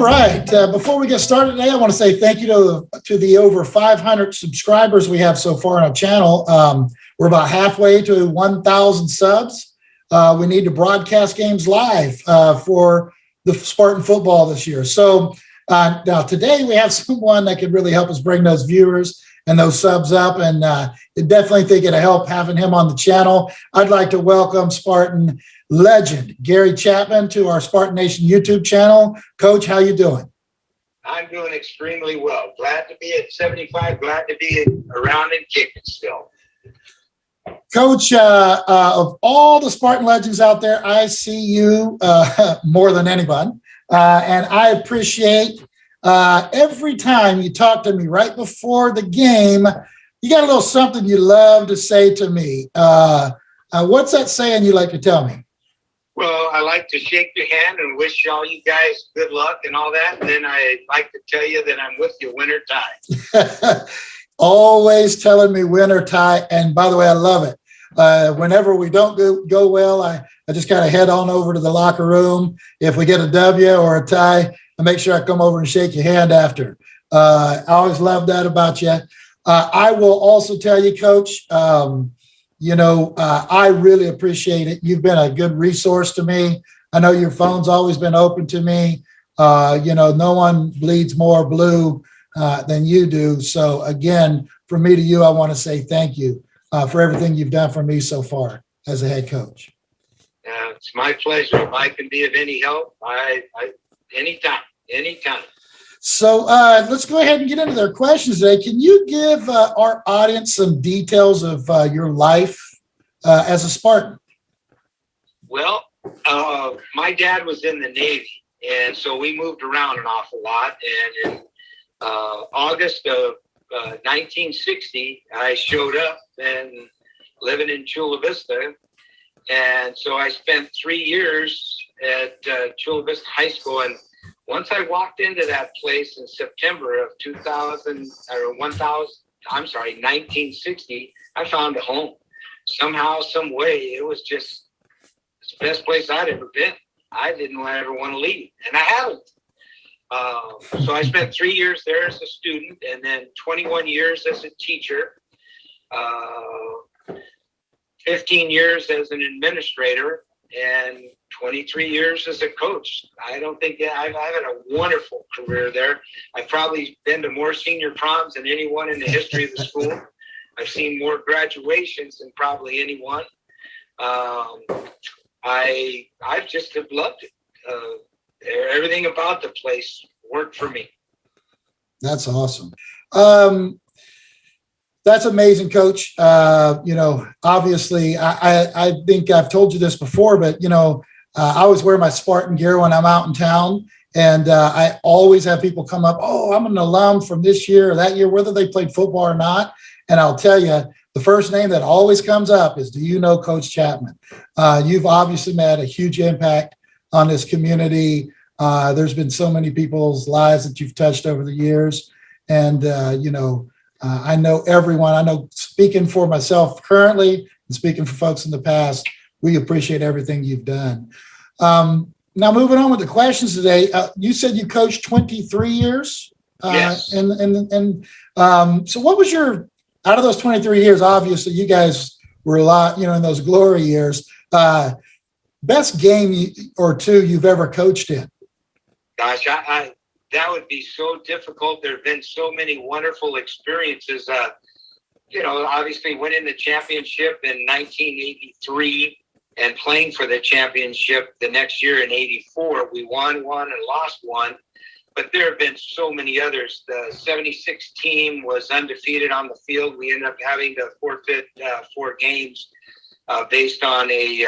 right. Before we get started today, I want to say thank you to the over 500 subscribers we have so far on our channel. We're about halfway to 1,000 subs. We need to broadcast games live for the Spartan football this year. So now today we have someone that could really help us bring those viewers and those subs up, and definitely think it'll help having him on the channel. I'd like to welcome Spartan legend Gary Chapman to our Spartan Nation YouTube channel. Coach, how you doing? I'm doing extremely well. Glad to be at 75. Glad to be around and kicking still. Coach, of all the Spartan legends out there, I see you more than anyone, and I appreciate every time you talk to me right before the game. You got a little something you love to say to me. What's that saying you like to tell me? Well, I like to shake your hand and wish all you guys good luck and all that. And then I like to tell you that I'm with you, win or tie. Always telling me win or tie. And by the way, I love it. Whenever we don't go well, I just kind of head on over to the locker room. If we get a W or a tie, I make sure I come over and shake your hand after. I always love that about you. I will also tell you, Coach, I really appreciate it. You've been a good resource to me. I know your phone's always been open to me. No one bleeds more blue than you do. So again, from me to you, I want to say thank you for everything you've done for me so far as a head coach. It's my pleasure. If I can be of any help, anytime. So let's go ahead and get into their questions today. Can you give our audience some details of your life as a Spartan? Well, my dad was in the Navy, and so we moved around an awful lot. And in August of 1960, I showed up and living in Chula, Vista. And so I spent 3 years at Chula Vista High School. And once I walked into that place in September of 1960, I found a home. Somehow, some way, it was just the best place I'd ever been. I didn't ever want to leave, and I haven't. So I spent 3 years there as a student, and then 21 years as a teacher, 15 years as an administrator, and 23 years as a coach. I've had a wonderful career there. I've probably been to more senior proms than anyone in the history of the school. I've seen more graduations than probably anyone. I just have loved it. Everything about the place worked for me. That's awesome. That's amazing, Coach. Obviously, I think I've told you this before, but, I always wear my Spartan gear when I'm out in town. And I always have people come up, oh, I'm an alum from this year or that year, whether they played football or not. And I'll tell you, the first name that always comes up is, do you know Coach Chapman? You've obviously made a huge impact on this community. There's been so many people's lives that you've touched over the years. And, I know everyone. I know, speaking for myself currently and speaking for folks in the past, we appreciate everything you've done. Now, moving on with the questions today, you said you coached 23 years. Yes. So what was out of those 23 years, obviously you guys were a lot, in those glory years, best game or two you've ever coached in? Gosh, that would be so difficult. There have been so many wonderful experiences. Obviously winning the championship in 1983 and playing for the championship the next year in 84. We won one and lost one, but there have been so many others. The 76 team was undefeated on the field. We ended up having to forfeit 4 games based on a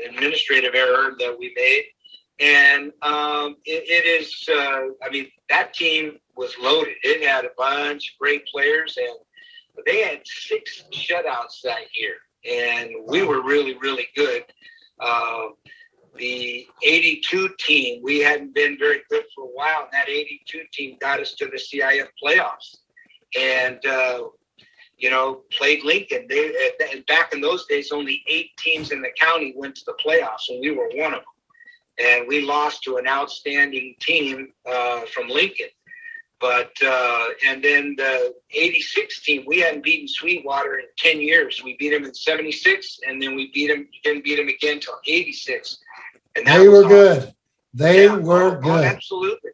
administrative error that we made. And that team was loaded. It had a bunch of great players, and they had 6 shutouts that year, and we were really, really good. The 82 team, we hadn't been very good for a while, and that 82 team got us to the CIF playoffs. And played Lincoln. And back in those days, only 8 teams in the county went to the playoffs, and we were one of them. and we lost to an outstanding team from Lincoln. But and then the '86 team, we hadn't beaten Sweetwater in 10 years. We beat them in '76, and then we didn't beat them again until '86. And they were good. They were good. Absolutely.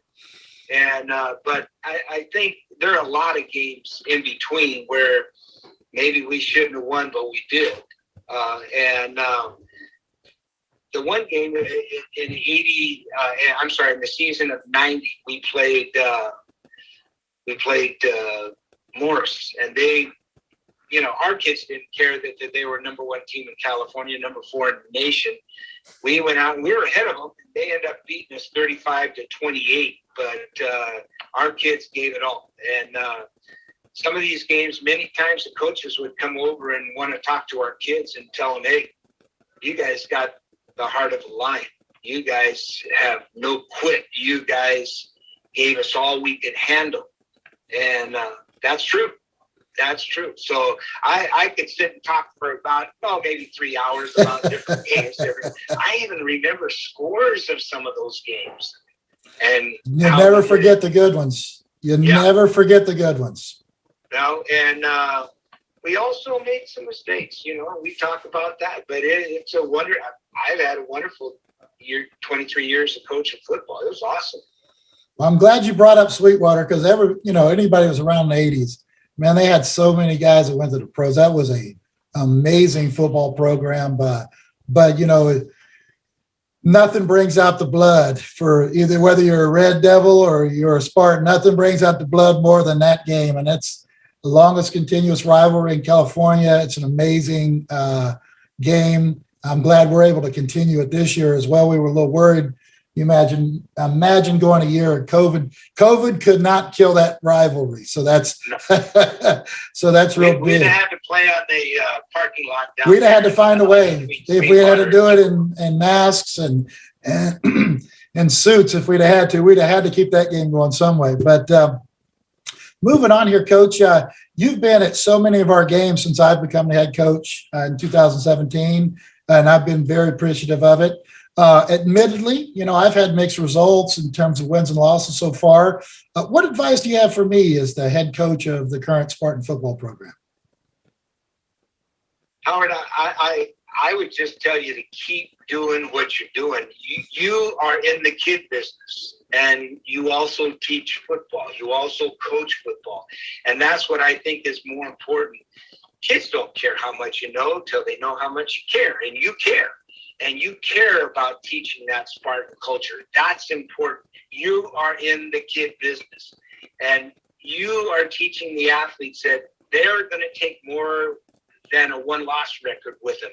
And but I think there are a lot of games in between where maybe we shouldn't have won, but we did. The one game in in the season of '90, we played Morris, and they, our kids didn't care that they were number 1 team in California, number 4 in the nation. We went out and we were ahead of them. And they ended up beating us 35-28, but our kids gave it all. And some of these games, many times the coaches would come over and want to talk to our kids and tell them, hey, you guys got the heart of a lion. You guys have no quit. You guys gave us all we could handle. And that's true. That's true. So I could sit and talk for about, maybe 3 hours about different games. I even remember scores of some of those games. And you never forget the good ones. You never forget the good ones. No, and we also made some mistakes. We talk about that, but it's a wonder. I've had a wonderful 23 years of coaching football. It was awesome. Well, I'm glad you brought up Sweetwater, because anybody who was around the 80s, man, they had so many guys that went to the pros. That was a amazing football program, but nothing brings out the blood for either, whether you're a Red Devil or you're a Spartan. Nothing brings out the blood more than that game, and it's the longest continuous rivalry in California. It's an amazing game. I'm glad we're able to continue it this year as well. We were a little worried. You imagine going a year of COVID. COVID could not kill that rivalry. So that's real big. We'd have had to play on the parking lot. We'd have had to find a way. If we had to do it in masks and suits, if we'd have had to, we'd have had to keep that game going some way. But moving on here, Coach, you've been at so many of our games since I've become the head coach in 2017, and I've been very appreciative of it. Admittedly, I've had mixed results in terms of wins and losses so far. What advice do you have for me as the head coach of the current Spartan football program? Howard, I would just tell you to keep doing what you're doing. You are in the kid business, and you also teach football. You also coach football. And that's what I think is more important. Kids don't care how much you know till they know how much you care, and you care. And you care about teaching that Spartan culture. That's important. You are in the kid business, and you are teaching the athletes that they're going to take more than a 1-loss record with them.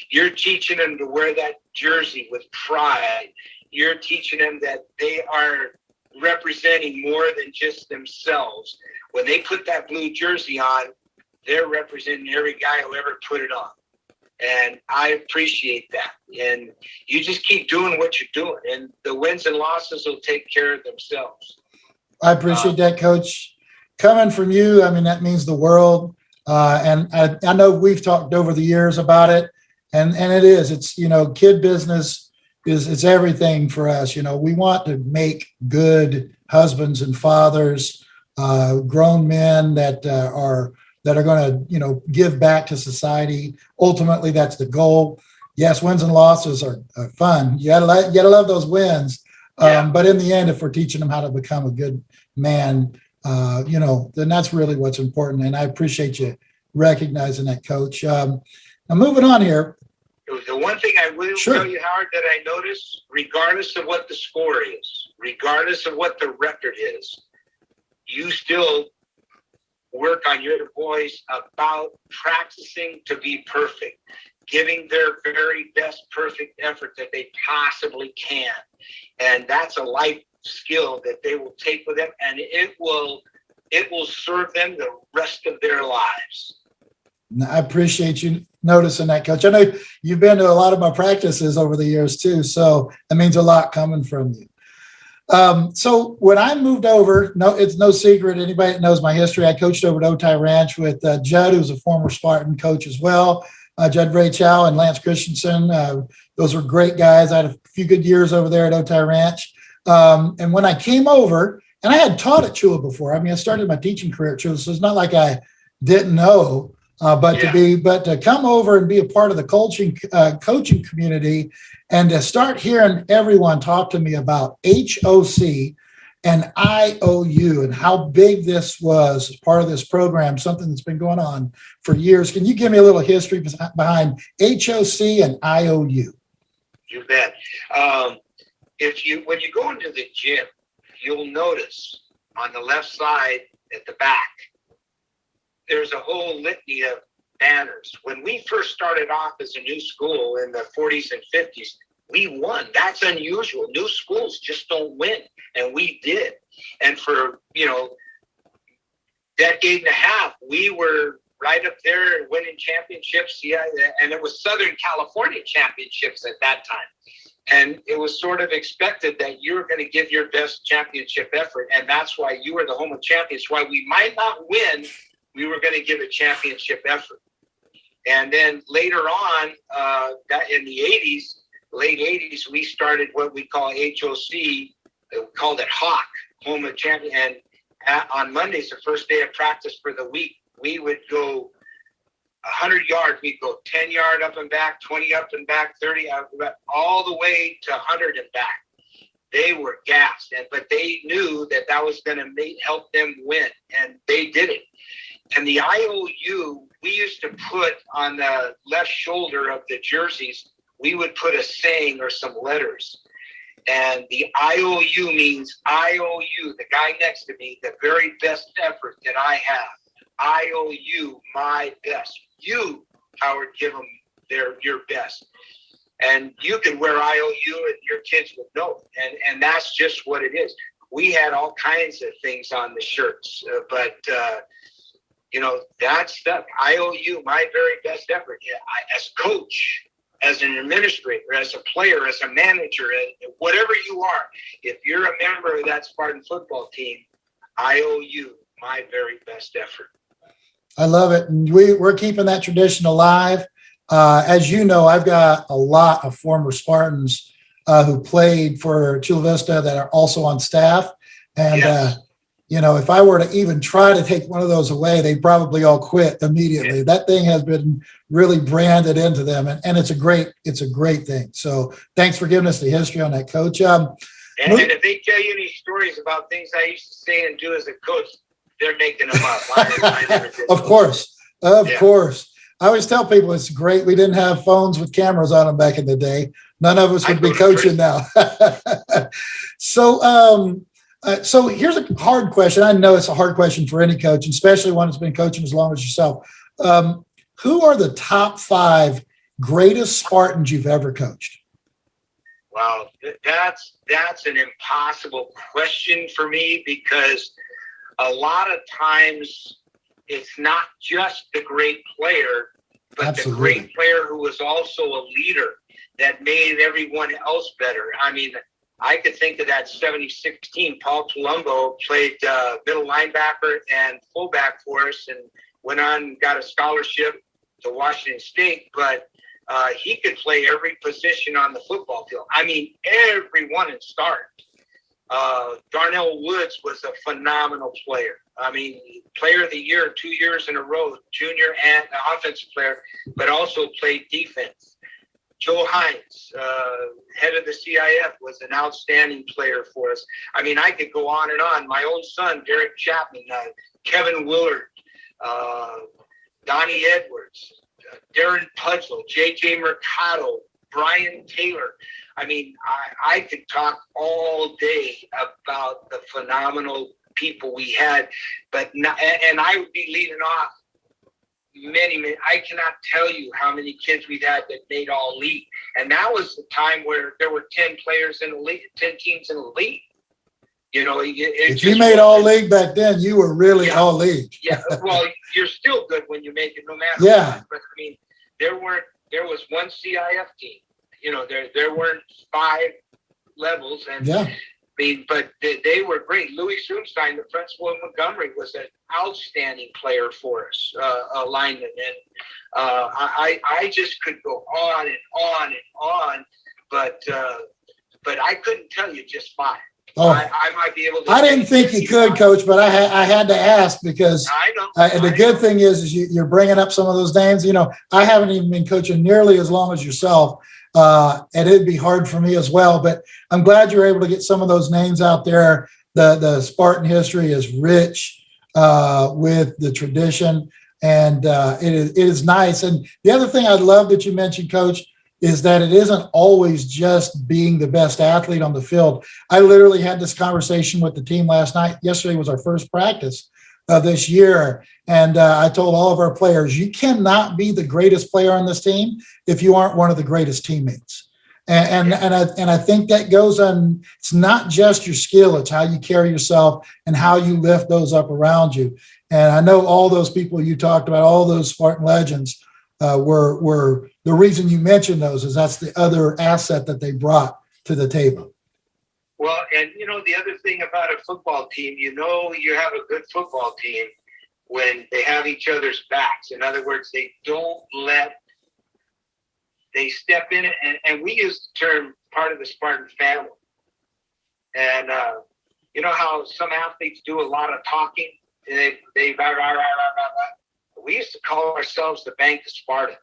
You're teaching them to wear that jersey with pride. You're teaching them that they are representing more than just themselves. When they put that blue jersey on, they're representing every guy who ever put it on. And I appreciate that. And you just keep doing what you're doing, and the wins and losses will take care of themselves. I appreciate that, Coach. Coming from you, that means the world. And I know we've talked over the years about it, and it is. It's, kid business it's everything for us. We want to make good husbands and fathers, grown men that are going to, give back to society. Ultimately, that's the goal. Yes, wins and losses are fun. You gotta love those wins. But in the end, if we're teaching them how to become a good man, then that's really what's important. And I appreciate you recognizing that, Coach. Now, moving on here. The one thing I will tell you, Howard, that I noticed, regardless of what the score is, regardless of what the record is, you still work on your boys about practicing to be perfect, giving their very best perfect effort that they possibly can. And that's a life skill that they will take with them, and it will serve them the rest of their lives. I appreciate you noticing that, Coach. I know you've been to a lot of my practices over the years too, so that means a lot coming from you. So when I moved over, it's no secret. Anybody that knows my history, I coached over at Otay Ranch with Judd, who's a former Spartan coach as well. Judd Ray Chow and Lance Christensen. Those were great guys. I had a few good years over there at Otay Ranch. And when I came over, and I had taught at Chula before. I mean, I started my teaching career at Chula, so it's not like I didn't know. But to come over and be a part of the coaching community, and to start hearing everyone talk to me about HOC and IOU and how big this was as part of this program, something that's been going on for years. Can you give me a little history behind HOC and IOU? You bet. When you go into the gym, you'll notice on the left side at the back, there's a whole litany of banners. When we first started off as a new school in the 40s and 50s, we won. That's unusual. New schools just don't win. And we did. And for, decade and a half, we were right up there winning championships. Yeah, and it was Southern California championships at that time. And it was sort of expected that you were going to give your best championship effort. And that's why you were the home of champions. Why we might not win, we were going to give a championship effort. And then later on, that in the 80s, late 80s, we started what we call HOC. We called it HOC, home of champion. And on Mondays, the first day of practice for the week, we would go 100 yards. We'd go 10 yard up and back, 20 up and back, 30 up and back, all the way to 100 and back. They were gassed, but they knew that was going to help them win, and they did it. And the IOU, we used to put on the left shoulder of the jerseys, we would put a saying or some letters. And the IOU means IOU, the guy next to me, the very best effort that I have. IOU, my best. You, Howard, give them your best. And you can wear IOU and your kids would know. And that's just what it is. We had all kinds of things on the shirts, but that stuff, IOU, my very best effort. Yeah, as coach, as an administrator, as a player, as a manager, whatever you are, if you're a member of that Spartan football team, IOU, my very best effort. I love it. And we're keeping that tradition alive. As you know, I've got a lot of former Spartans who played for Chula Vista that are also on staff. And, yes. If I were to even try to take one of those away, they'd probably all quit immediately. Yeah. That thing has been really branded into them. And it's a great thing. So thanks for giving us the history on that, Coach. And if they tell you any stories about things I used to say and do as a coach, they're making them up. I never did. Of course. I always tell people it's great. We didn't have phones with cameras on them back in the day. None of us would be coaching now. So here's a hard question. I know it's a hard question for any coach, especially one that's been coaching as long as yourself. Who are the top 5 greatest Spartans you've ever coached? Wow, that's an impossible question for me, because a lot of times it's not just the great player, but Absolutely. The great player who was also a leader that made everyone else better. I mean, I could think of that 76 team. Paul Palumbo played middle linebacker and fullback for us and went on and got a scholarship to Washington State. But he could play every position on the football field. I mean, everyone in start. Darnell Woods was a phenomenal player. I mean, player of the year 2 years in a row, junior and offensive player, but also played defense. Joe Hines, head of the CIF, was an outstanding player for us. I mean, I could go on and on. My own son, Derek Chapman, Kevin Willard, Donnie Edwards, Darren Pudlow, J.J. Mercado, Brian Taylor. I mean, I could talk all day about the phenomenal people we had, and I would be leading off many. I cannot tell you how many kids we've had that made all league. And that was the time where there were 10 players in the league, 10 teams in the league. If you made all league back then, you were really all league. Yeah. Well, you're still good when you make it, no matter what. But I mean, there was one CIF team. There weren't 5 levels, and mean, but they were great. Louis Soonstein, the principal in Montgomery, was an outstanding player for us, a lineman. And I just could go on and on and on, but I couldn't tell you just 5. Oh, I might be able to. I didn't think you could, Coach, but I had to ask because I know. the good thing is you're bringing up some of those names. You know, I haven't even been coaching nearly as long as yourself, and it'd be hard for me as well. But I'm glad you're able to get some of those names out there. The Spartan history is rich with the tradition, and it is nice. And the other thing I love that you mentioned, Coach, is that it isn't always just being the best athlete on the field. I literally had this conversation with the team last night. Yesterday was our first practice of this year. And I told all of our players, you cannot be the greatest player on this team if you aren't one of the greatest teammates. And I think that goes on. It's not just your skill, it's how you carry yourself and how you lift those up around you. And I know all those people you talked about, all those Spartan legends, were the reason you mentioned those is that's the other asset that they brought to the table. Well, and the other thing about a football team, you have a good football team when they have each other's backs. In other words, they step in it, and we use the term part of the Spartan family. And you know how some athletes do a lot of talking? They rah, rah, rah, rah, rah. We used to call ourselves the Bank of Spartan.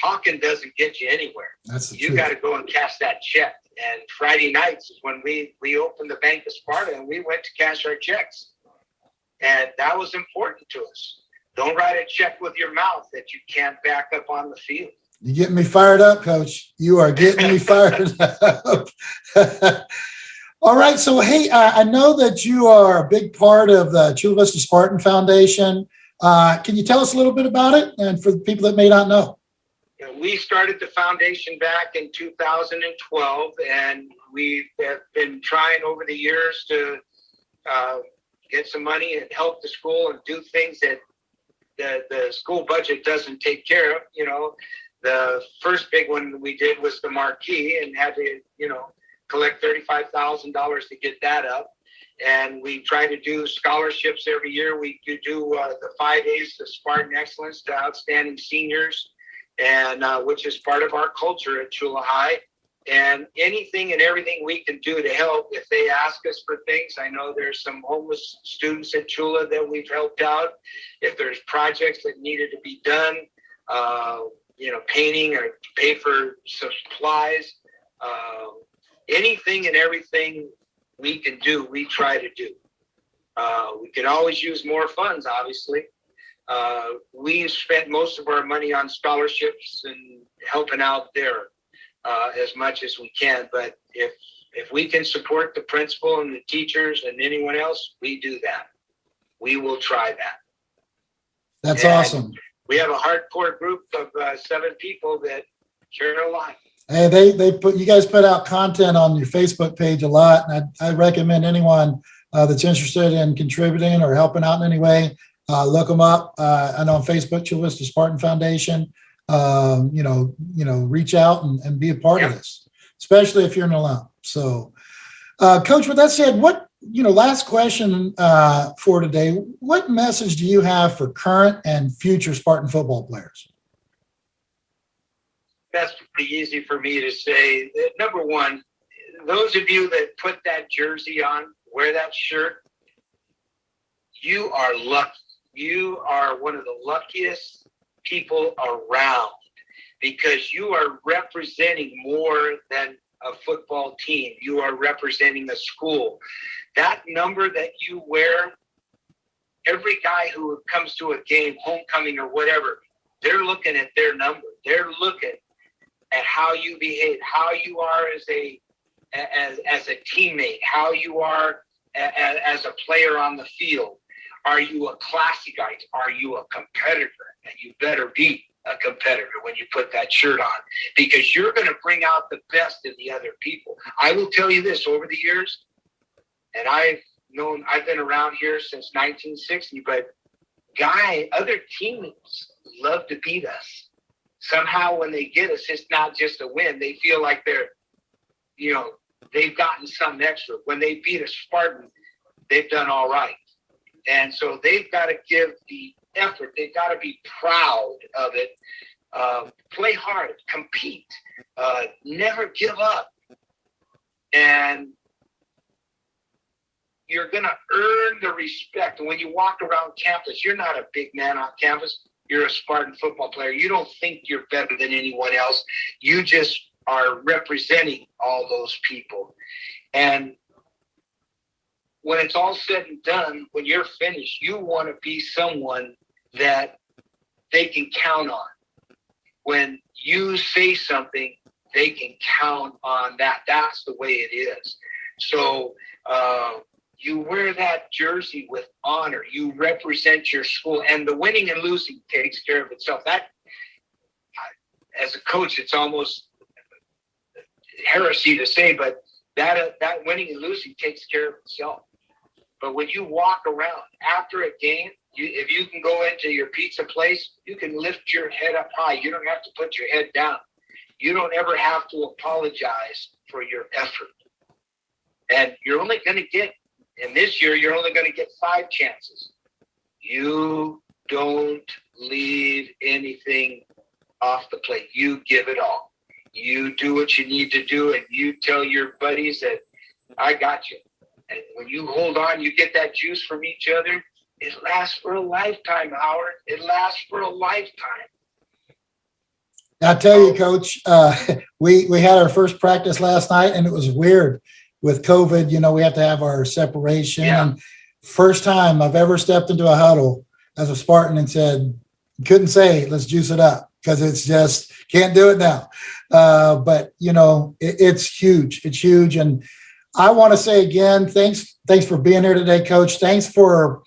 Talking doesn't get you anywhere. You got to go and cash that check. And Friday nights is when we opened the Bank of Sparta and we went to cash our checks. And that was important to us. Don't write a check with your mouth that you can't back up on the field. You're getting me fired up, Coach. You are getting me fired up. All right. So, hey, I know that you are a big part of the Chula Vista Spartan Foundation. Can you tell us a little bit about it? And for the people that may not know. We started the foundation back in 2012, and we have been trying over the years to get some money and help the school and do things that the school budget doesn't take care of. The first big one we did was the marquee and had to, collect $35,000 to get that up. And we try to do scholarships every year. We do the 5 days of Spartan Excellence to outstanding seniors, and which is part of our culture at Chula High. And anything and everything we can do to help. If they ask us for things, I know there's some homeless students at Chula that we've helped out. If there's projects that needed to be done, painting or pay for supplies, anything and everything we can do, we try to do. We could always use more funds, obviously. We spent most of our money on scholarships and helping out there as much as we can. But if we can support the principal and the teachers and anyone else, we do that. We will try that. That's awesome. We have a hardcore group of 7 people that care a lot. Hey, you guys put out content on your Facebook page a lot, and I recommend anyone that's interested in contributing or helping out in any way, look them up. I know on Facebook, Chula Vista Spartan Foundation. Reach out and be a part of this, especially if you're an alum. So, Coach, with that said, last question for today, what message do you have for current and future Spartan football players? That's pretty easy for me to say. Number one, those of you that put that jersey on, wear that shirt, you are lucky. You are one of the luckiest people around because you are representing more than a football team. You are representing a school. That number that you wear, every guy who comes to a game, homecoming or whatever, they're looking at their number. They're looking at how you behave, how you are as a teammate, how you are as a player on the field. Are you a classy guy? Are you a competitor? And you better be a competitor when you put that shirt on, because you're going to bring out the best in the other people. I will tell you this, over the years, and I've been around here since 1960, but other teammates love to beat us. Somehow when they get us, it's not just a win. They feel like they're, they've gotten some extra. When they beat a Spartan, they've done all right. And so they've got to give the effort. They've got to be proud of it. Play hard, compete, never give up. And you're going to earn the respect. And when you walk around campus, you're not a big man on campus. You're a Spartan football player. You don't think you're better than anyone else. You just are representing all those people. And when it's all said and done, when you're finished, you want to be someone that they can count on. When you say something, they can count on that. That's the way it is. So you wear that jersey with honor. You represent your school, and the winning and losing takes care of itself. That, as a coach, it's almost heresy to say, but that winning and losing takes care of itself. But when you walk around after a game, if you can go into your pizza place, you can lift your head up high. You don't have to put your head down. You don't ever have to apologize for your effort. And you're only going to get, and this year, you're only going to get 5 chances. You don't leave anything off the plate. You give it all. You do what you need to do, and you tell your buddies that I got you. And when you hold on, you get that juice from each other. It lasts for a lifetime, Howard. It lasts for a lifetime. I tell you, Coach, we had our first practice last night, and it was weird with COVID. You know, we have to have our separation. Yeah. And first time I've ever stepped into a huddle as a Spartan and said, couldn't say, let's juice it up, because it's just can't do it now. But, you know, it's huge. It's huge. And I want to say again, thanks for being here today, Coach. Thanks for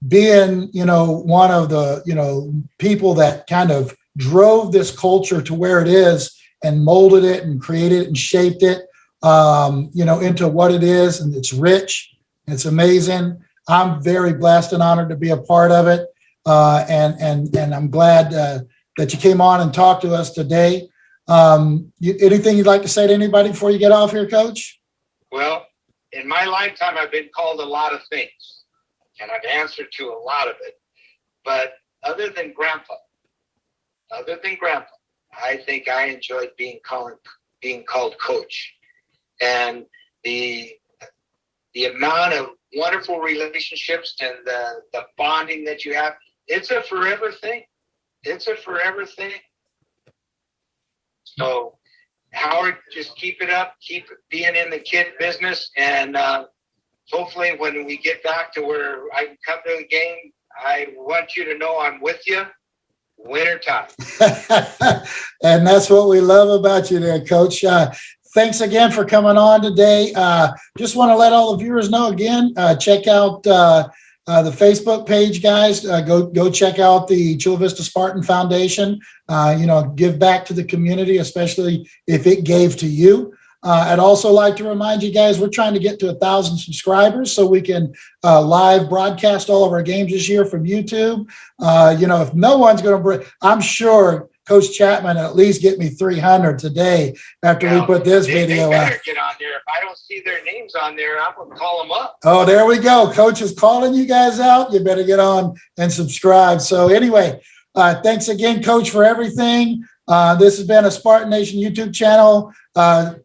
being, you know, one of the, you know, people that kind of drove this culture to where it is and molded it and created it and shaped it, you know, into what it is. And it's rich. And it's amazing. I'm very blessed and honored to be a part of it. And I'm glad that you came on and talked to us today. Anything you'd like to say to anybody before you get off here, Coach? Well, in my lifetime, I've been called a lot of things, and I've answered to a lot of it. But other than Grandpa, I think I enjoyed being called Coach. And the amount of wonderful relationships and the bonding that you have, it's a forever thing. It's a forever thing. So, Howard, just keep it up, keep being in the kid business, and hopefully when we get back to where I can come to a game, I want you to know I'm with you, wintertime. And that's what we love about you there, Coach. Thanks again for coming on today. Just want to let all the viewers know again, check out the Facebook page, guys. Go check out the Chula Vista Spartan Foundation. You know, give back to the community, especially if it gave to you. I'd also like to remind you guys, we're trying to get to 1,000 subscribers so we can live broadcast all of our games this year from YouTube. You know, if no one's going to bring, I'm sure Coach Chapman at least get me 300 today after we put this video out. Get on there. If I don't see their names on there, I'm going to call them up. Oh, there we go. Coach is calling you guys out. You better get on and subscribe. So anyway, thanks again, Coach, for everything. This has been a Spartan Nation YouTube channel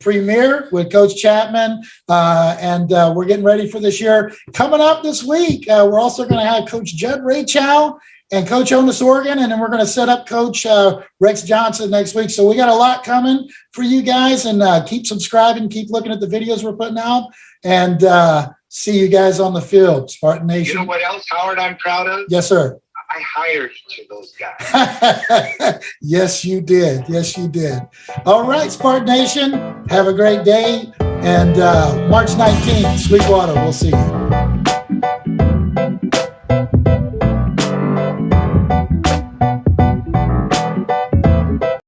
premiere with Coach Chapman, and we're getting ready for this year. Coming up this week, we're also going to have Coach Judd Raychow and Coach Onus Oregon, and then we're going to set up Coach Rex Johnson next week. So we got a lot coming for you guys, and keep subscribing, keep looking at the videos we're putting out, and see you guys on the field, Spartan Nation. You know what else, Howard, I'm proud of? Yes, sir. I hired each of those guys. Yes, you did. Yes, you did. All right, Spartan Nation, have a great day. And March 19th, Sweetwater, we'll see you.